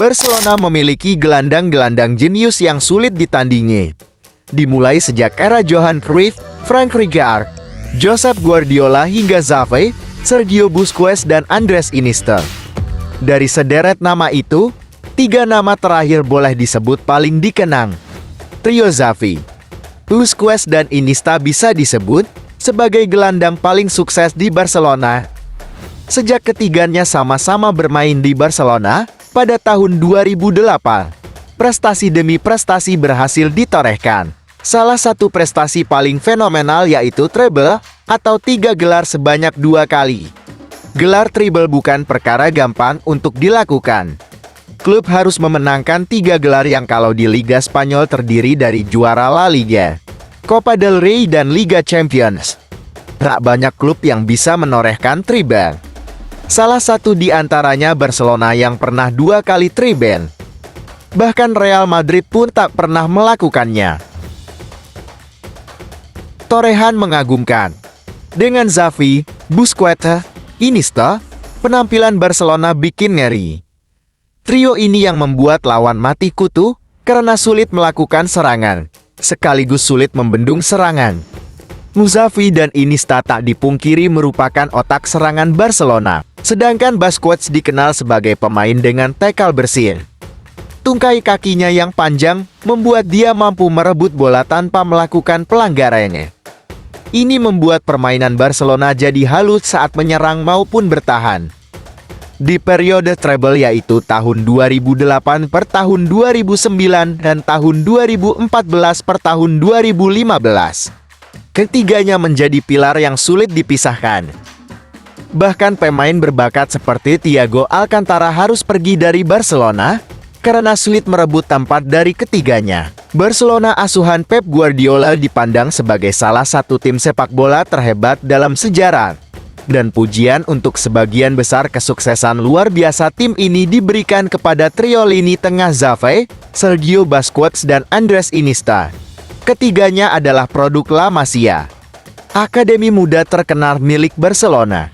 Barcelona memiliki gelandang-gelandang jenius yang sulit ditandingi. Dimulai sejak era Johan Cruyff, Frank Rijkaard, Josep Guardiola hingga Xavi, Sergio Busquets dan Andres Iniesta. Dari sederet nama itu, 3 nama terakhir boleh disebut paling dikenang. Trio Xavi, Busquets dan Iniesta bisa disebut sebagai gelandang paling sukses di Barcelona. Sejak ketiganya sama-sama bermain di Barcelona pada tahun 2008, prestasi demi prestasi berhasil ditorehkan. Salah satu prestasi paling fenomenal yaitu treble atau 3 gelar sebanyak 2 kali. Gelar treble bukan perkara gampang untuk dilakukan. Klub harus memenangkan 3 gelar yang kalau di Liga Spanyol terdiri dari juara La Liga, Copa del Rey dan Liga Champions. Tak banyak klub yang bisa menorehkan treble. Salah satu di antaranya Barcelona yang pernah 2 kali treble. Bahkan Real Madrid pun tak pernah melakukannya. Torehan mengagumkan. Dengan Xavi, Busquets, Iniesta, penampilan Barcelona bikin ngeri. Trio ini yang membuat lawan mati kutu karena sulit melakukan serangan, sekaligus sulit membendung serangan. Xavi dan Iniesta tak dipungkiri merupakan otak serangan Barcelona, sedangkan Busquets dikenal sebagai pemain dengan tekal bersih. Tungkai kakinya yang panjang membuat dia mampu merebut bola tanpa melakukan pelanggarannya. Ini membuat permainan Barcelona jadi halus saat menyerang maupun bertahan. Di periode treble yaitu tahun 2008 per tahun 2009 dan tahun 2014 per tahun 2015. Ketiganya menjadi pilar yang sulit dipisahkan. Bahkan pemain berbakat seperti Thiago Alcantara harus pergi dari Barcelona karena sulit merebut tempat dari ketiganya. Barcelona asuhan Pep Guardiola dipandang sebagai salah satu tim sepak bola terhebat dalam sejarah. Dan pujian untuk sebagian besar kesuksesan luar biasa tim ini diberikan kepada trio lini tengah Xavi, Sergio Busquets dan Andres Iniesta. Ketiganya adalah produk La Masia, akademi muda terkenal milik Barcelona.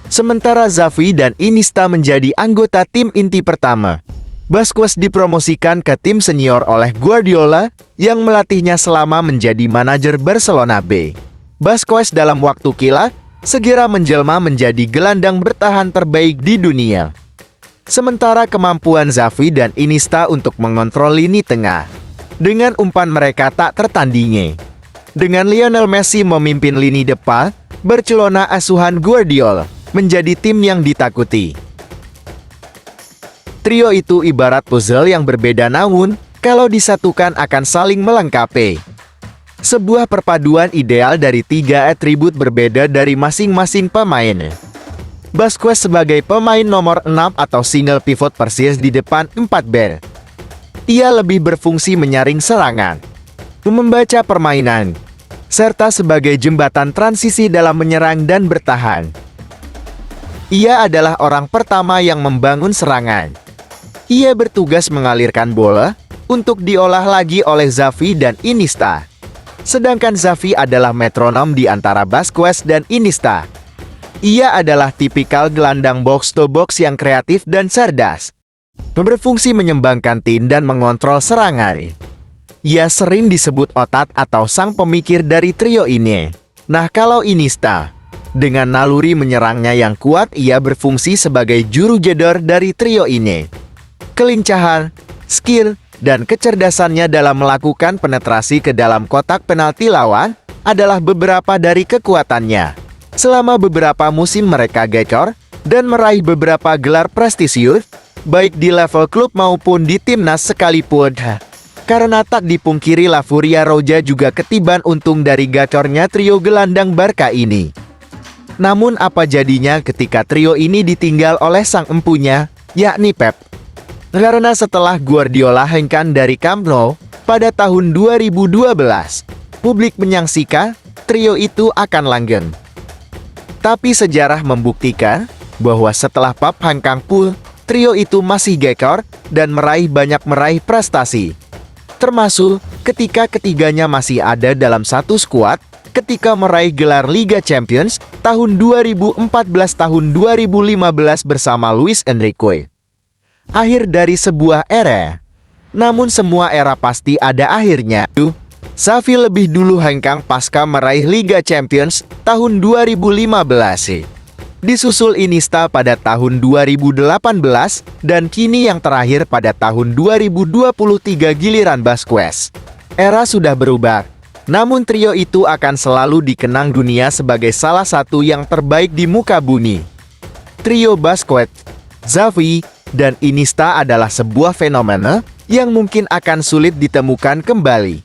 Sementara Xavi dan Iniesta menjadi anggota tim inti pertama. Busquets dipromosikan ke tim senior oleh Guardiola yang melatihnya selama menjadi manajer Barcelona B. Busquets dalam waktu kilat segera menjelma menjadi gelandang bertahan terbaik di dunia. Sementara kemampuan Xavi dan Iniesta untuk mengontrol lini tengah, dengan umpan mereka tak tertandingi. Dengan Lionel Messi memimpin lini depan, Barcelona asuhan Guardiola menjadi tim yang ditakuti. Trio itu ibarat puzzle yang berbeda namun, kalau disatukan akan saling melengkapi. Sebuah perpaduan ideal dari 3 atribut berbeda dari masing-masing pemain. Busquets sebagai pemain nomor 6 atau single pivot persis di depan 4 back. Ia lebih berfungsi menyaring serangan, membaca permainan, serta sebagai jembatan transisi dalam menyerang dan bertahan. Ia adalah orang pertama yang membangun serangan. Ia bertugas mengalirkan bola untuk diolah lagi oleh Xavi dan Iniesta. Sedangkan Xavi adalah metronom di antara Busquets dan Iniesta. Ia adalah tipikal gelandang box-to-box yang kreatif dan cerdas, berfungsi menyeimbangkan tim dan mengontrol serangan. Ia sering disebut otak atau sang pemikir dari trio ini. Nah, kalau Iniesta, dengan naluri menyerangnya yang kuat, ia berfungsi sebagai juru jedor dari trio ini. Kelincahan, skill, dan kecerdasannya dalam melakukan penetrasi ke dalam kotak penalti lawan adalah beberapa dari kekuatannya. Selama beberapa musim mereka gacor dan meraih beberapa gelar prestisius, baik di level klub maupun di timnas sekalipun. Karena tak dipungkiri La Furia Roja juga ketiban untung dari gacornya trio gelandang Barca ini. Namun apa jadinya ketika trio ini ditinggal oleh sang empunya, yakni Pep? Karena setelah Guardiola hengkang dari Camp Nou pada tahun 2012, publik menyaksikan trio itu akan langgeng. Tapi sejarah membuktikan bahwa setelah Pep hengkang pun, trio itu masih gacor dan meraih prestasi. Termasuk ketika ketiganya masih ada dalam satu skuad ketika meraih gelar Liga Champions tahun 2014 tahun 2015 bersama Luis Enrique. akhir dari sebuah era. Namun semua era pasti ada akhirnya. Xavi lebih dulu hengkang pasca meraih Liga Champions tahun 2015. Disusul Iniesta pada tahun 2018 dan kini yang terakhir pada tahun 2023 giliran Busquets. Era sudah berubah, namun trio itu akan selalu dikenang dunia sebagai salah satu yang terbaik di muka bumi. Trio Busquets, Xavi, dan Iniesta adalah sebuah fenomena yang mungkin akan sulit ditemukan kembali.